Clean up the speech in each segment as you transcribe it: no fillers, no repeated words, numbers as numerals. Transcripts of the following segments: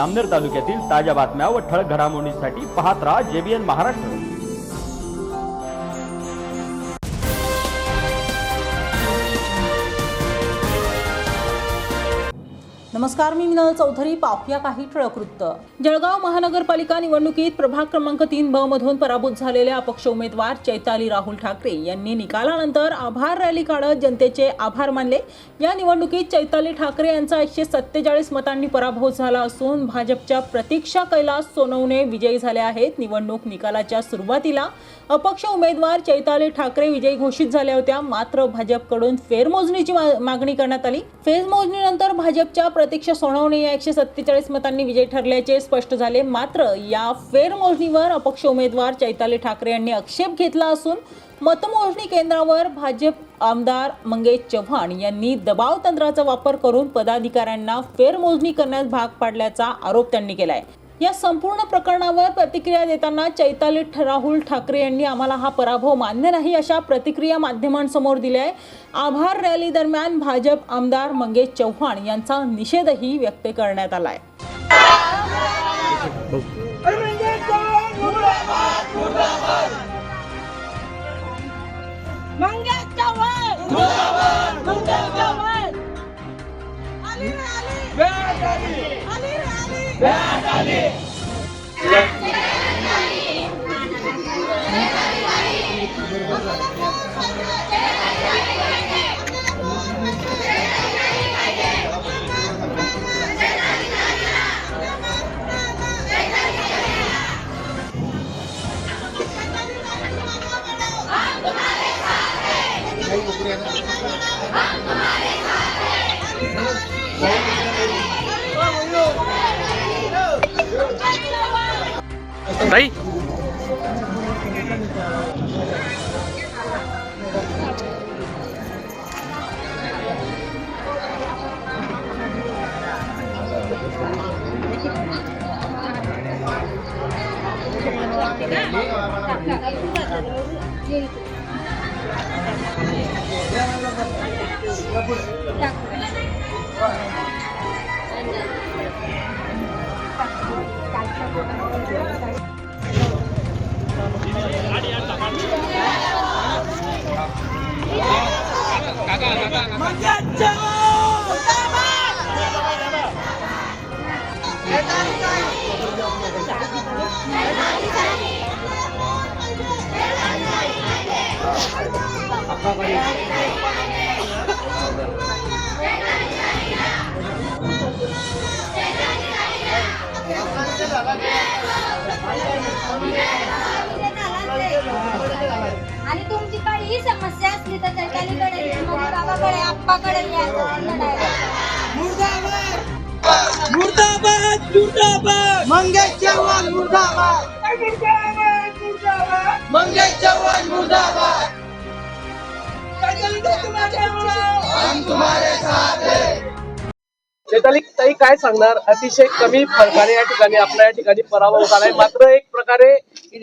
आमनेर तालुक्यातील ताज्या बातम्या व ठळक घडामोडींसाठी पाहत राहा JBN महाराष्ट्र। नमस्कार, मी मिनल चौधरी। पाहूया काही ठळक वृत्त। जळगाव महानगरपालिका निवडणुकीत प्रभाग क्रमांक 3 ब मधून पराभूत झालेल्या अपक्ष उमेदवार चैताली राहुल ठाकरे यांनी निकालानंतर आभार रॅली काढत जनतेचे आभार मानले। या निवडणुकीत चैताली ठाकरे यांचा 147 मतांनी पराभव झाला असून भाजपच्या प्रतीक्षा कैलास सोनवणे विजयी झाले आहेत। निवडणूक निकालाच्या सुरुवातीला अपक्ष उमेदवार चैताली ठाकरे विजयी घोषित झाल्या होत्या, मात्र भाजपकडून फेरमोजणीची मागणी करण्यात आली। फेरमोजणीनंतर भाजपच्या प्रतीक्षा सोनवणे या 147 मतांनी विजयी ठरल्याचे स्पष्ट झाले। मात्र या फेरमोजणीवर अपक्ष उमेदवार चैताली ठाकरे यांनी आक्षेप घेतला असून मतमोजणी केंद्रावर भाजप आमदार मंगेश चव्हाण यांनी दबाव तंत्राचा वापर करून पदाधिकाऱ्यांना फेरमोजणी करण्यास भाग पाडल्याचा आरोप त्यांनी केलाय। या संपूर्ण प्रकरणावर प्रतिक्रिया देताना चैताली राहुल ठाकरे यांनी आम्हाला हा पराभव मान्य नाही अशा प्रतिक्रिया माध्यमांसमोर दिल्या आहे। आभार रॅली दरम्यान भाजप आमदार मंगेश चव्हाण यांचा निषेधही व्यक्त करण्यात आला आहे। भाई आणि तुमची काही समस्या असली तर चैतालीकडे, बाबाकडे, आप्पाकडे मुर्दाबाद मुर्दाबाद मंगेश चव्हाण मुर्दाबाद मंगेश चव्हाण मुर्दाबाद हम तुम्हारे साथ हैं। चैताली ताई काय सांगणार? अतिशय कमी फरकाने या ठिकाणी आपल्या या ठिकाणी पराभव झालाय, मात्र एक प्रकारे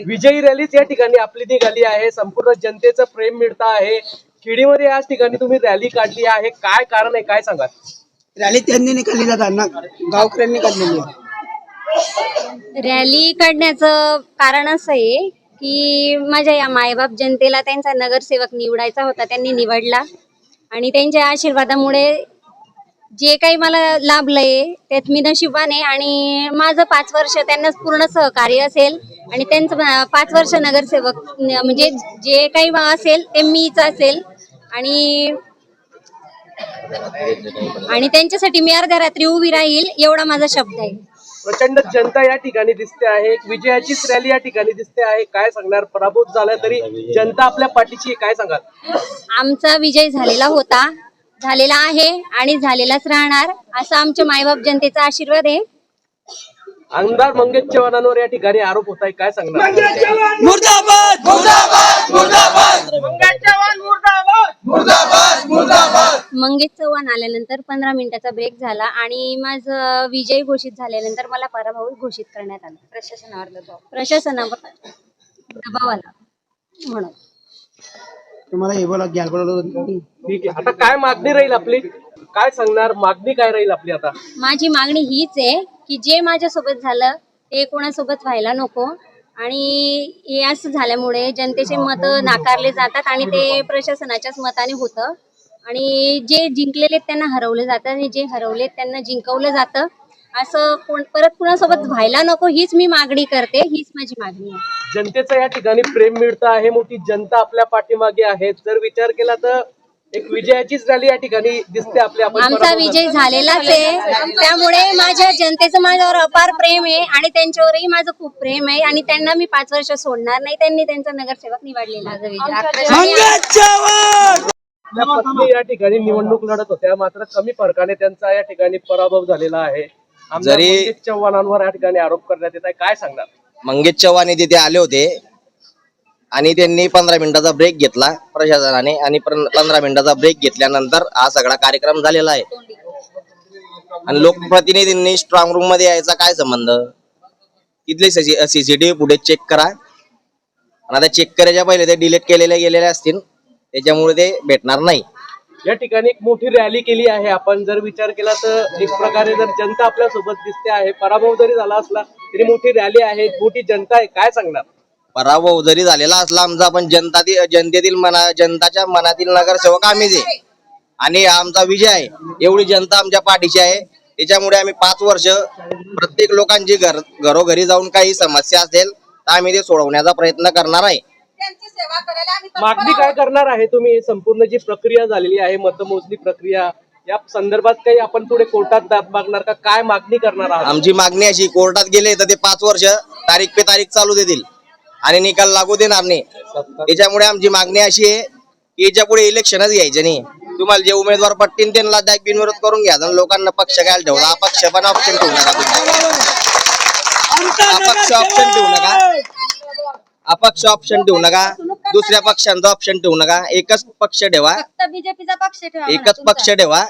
विजयी रॅलीच या ठिकाणी आपली निघाली आहे। संपूर्ण जनतेचं प्रेम मिळतं आहे। खेडीमध्ये याच ठिकाणी तुम्ही रॅली काढली आहे, काय कारण आहे, काय सांगाल? रॅली त्यांनी निकाली जाताना गावकऱ्यांनी काढलेली आहे। रॅली काढण्याचं कारण असं आहे की माझ्या या मायबाप जनतेला त्यांचा नगरसेवक निवडायचा होता, त्यांनी निवडला आणि त्यांच्या आशीर्वादामुळे जे काही मला लाभलंय त्यात मी नशिबाने, आणि माझं 5 वर्ष त्यांना पूर्ण सहकार्य असेल आणि त्यांचं 5 वर्ष नगरसेवक म्हणजे जे काही असेल ते मीच असेल आणि त्यांच्यासाठी मी अर्ध्या रात्री उभी राहील एवढा माझा शब्द आहे। प्रचंड जनता या ठिकाणी दिसते आहे, एक विजयाचीच रॅली या ठिकाणी दिसते आहे, काय सांगणार? पराभूत झाला तरी जनता आपल्या पाठीची आहे, काय सांगाल? आमचा विजय झालेला आहे आणि झालेलाच राहणार असा आमच्या मायबाप जनतेचा आशीर्वाद आहे। आमदार मंगेश चव्हाणांवर या ठिकाणी आरोप होत आहे, काय सांगणार? मुर्दाबाद मुर्दाबाद मुर्दाबाद मंगेश चव्हाण मुर्दाबाद मुर्दाबाद मुर्दाबाद मंगेश चव्हाण आल्यानंतर 15 मिनिटाचा ब्रेक झाला आणि माझं विजय घोषित झाल्यानंतर मला पराभव घोषित करण्यात आला। प्रशासनावर दबाव आला म्हणून। तुम्हाला हे बोला घ्यायला बोलवलं. ठीक आहे, आता काय मागणी राहील आपली, काय सांगणार? मागणी काय राहील आपली आता? माझी मागणी हीच आहे की जे माझ्यासोबत झालं ते कोणासोबत व्हायला नको आणि हे असं झाल्यामुळे जनतेचे मत नाकारले जातात आणि ते प्रशासनाच्याच मताने होतं आणि जे जिंकलेले त्यांना हरवलं जातं आणि जे हरवले त्यांना जिंकवलं जातं असं परत कुणासोबत व्हायला नको हीच मी मागणी करते, हीच माझी मागणी आहे. जनतेचं या ठिकाणी प्रेम मिळतं आहे, मोठी जनता आपल्या पाठीमागे आहे. जर विचार केला तर एक विजयाचीच रॅली या ठिकाणी दिसते आपल्या. आमचा विजय झालेलाच आहे, त्यामुळे माझ्या जनतेचं माझ्यावर अपार प्रेम आहे आणि त्यांच्यावरही माझं खूप प्रेम आहे आणि त्यांना मी 5 वर्ष सोडणार नाही. त्यांनी त्यांचा नगरसेवक निवडलेला आपल्या पत्नी या ठिकाणी निवडणूक लढत होत्या, मात्र कमी फरकाने त्यांचा या ठिकाणी पराभव झालेला आहे. आमदार मंगेश चव्हाणांवर या ठिकाणी आरोप करण्यात येत आहे, काय सांगणार? मंगेश चव्हाण तिथे आले होते आणि त्यांनी 15 मिनिटाचा ब्रेक घेतला प्रशासनाने आणि 15 मिनिटाचा ब्रेक घेतल्यानंतर हा सगळा कार्यक्रम झालेला आहे. आणि लोकप्रतिनिधींनी स्ट्रॉंग रूम मध्ये यायचा काय संबंध? तिथले सीसीटीव्ही फुटेज चेक करा आणि आता चेक करायच्या पहिले ते डिलीट गेलेले असतील, त्याच्यामुळे ते भेटणार नाही. या ठिकाणी एक मोठी रॅली केली आहे. आपण जर विचार केला तर एक प्रकारे जर जनता आपल्या सोबत दिसते आहे, पराभव जरी झाला असला तरी मोठी रॅली आहे, मोठी जनता आहे, काय सांगणार? पराभव जरी झालेला असला आमचा, पण जनताच्या मनातील नगरसेवक आम्हीच आहे आणि आमचा विजय आहे. एवढी जनता आमच्या पाठीशी आहे, त्याच्यामुळे आम्ही 5 वर्ष प्रत्येक लोकांची घरोघरी जाऊन काही समस्या असेल तर आम्ही ते सोडवण्याचा प्रयत्न करणार आहे. मागणी काय करणार आहे तुम्ही? संपूर्ण जी प्रक्रिया झालेली आहे, मतमोजणी प्रक्रिया, या संदर्भात काही आपण पुढे कोर्टात दाद मागणार का? काय मागणी करणार आहात? आमची मागणी अशी, कोर्टात गेले तर ते 5 वर्ष तारीख पे तारीख चालू देतील आणि निकाल लागू देणार नाही. त्याच्यामुळे आमची मागणी अशी आहे की याच्या पुढे इलेक्शनच घ्यायचं नाही. तुम्हाला जे उमेदवार पटतील त्यांना बिनविरोध करून घ्या. लोकांना पक्ष काय ठेवला, अपक्ष पण ऑप्शन ठेवू नका. अपक्ष ऑप्शन ठेवू नका, अपक्ष ऑप्शन ठेवू नका, दुसऱ्या पक्षांचा ऑप्शन ठेवू नका. एकच पक्ष ठेवा, बीजेपीचा पक्ष ठेवा, एकच पक्ष ठेवा.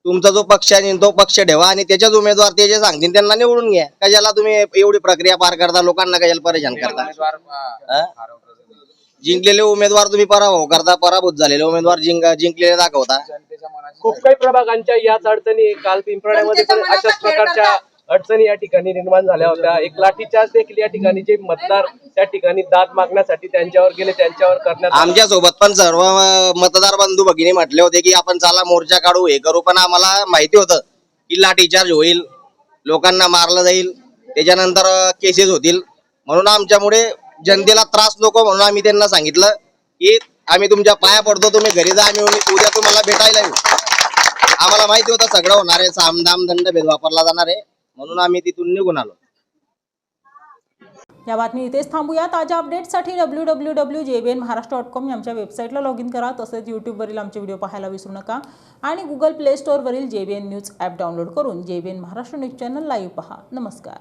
तुमचा जो पक्ष आहे तो पक्ष ठेवा आणि त्याच्याच उमेदवार ते जे सांगतील त्यांना निवडून घ्या. कशाला तुम्ही एवढी प्रक्रिया पार करता, लोकांना कशाला परेशान करता? जिंकलेले उमेदवार तुम्ही पराभव करता, पराभूत झालेले उमेदवार जिंकलेले दाखवता. खूप काही प्रभागांच्या याच अडचणी, काल पिंपळण्यामध्ये पण अशाच प्रकारच्या अडचणी या ठिकाणी निर्माण झाल्या होत्या. एक लाठीचार्ज देखील या ठिकाणी जे मतदार त्या ठिकाणी दाद मागण्यासाठी त्यांच्यावर गेले, त्यांच्यावर करण्यात आमच्या सोबत पण सर्व मतदार बंधू भगिनी म्हटले होते की आपण चला मोर्चा काढू, हे करू, पण आम्हाला माहिती होतं की लाठीचार्ज होईल, लोकांना मारलं जाईल, त्याच्यानंतर केसेस होतील. म्हणून आमच्यामुळे जनतेला त्रास नको म्हणून आम्ही त्यांना सांगितलं की आम्ही तुमच्या पाया पडतो, तुम्ही घरी जा, आम्ही उद्या तुम्हाला भेटायला येऊ. आम्हाला माहिती होतं सगळं होणार आहे, सामदाम दंडभेद वापरला जाणार आहे, म्हणून आम्ही तिथून निघून आलो. या बातमी इथेच थांबूया. ताज्या अपडेट्ससाठी www.jbnmaharashtra.com आमच्या वेबसाईटला लॉग इन करा. तसेच यूट्यूबवरील आमचे व्हिडिओ पाहायला विसरू नका आणि गुगल प्ले स्टोअरवरील JBN न्यूज ॲप डाउनलोड करून JBN Maharashtra news channel live पहा. नमस्कार.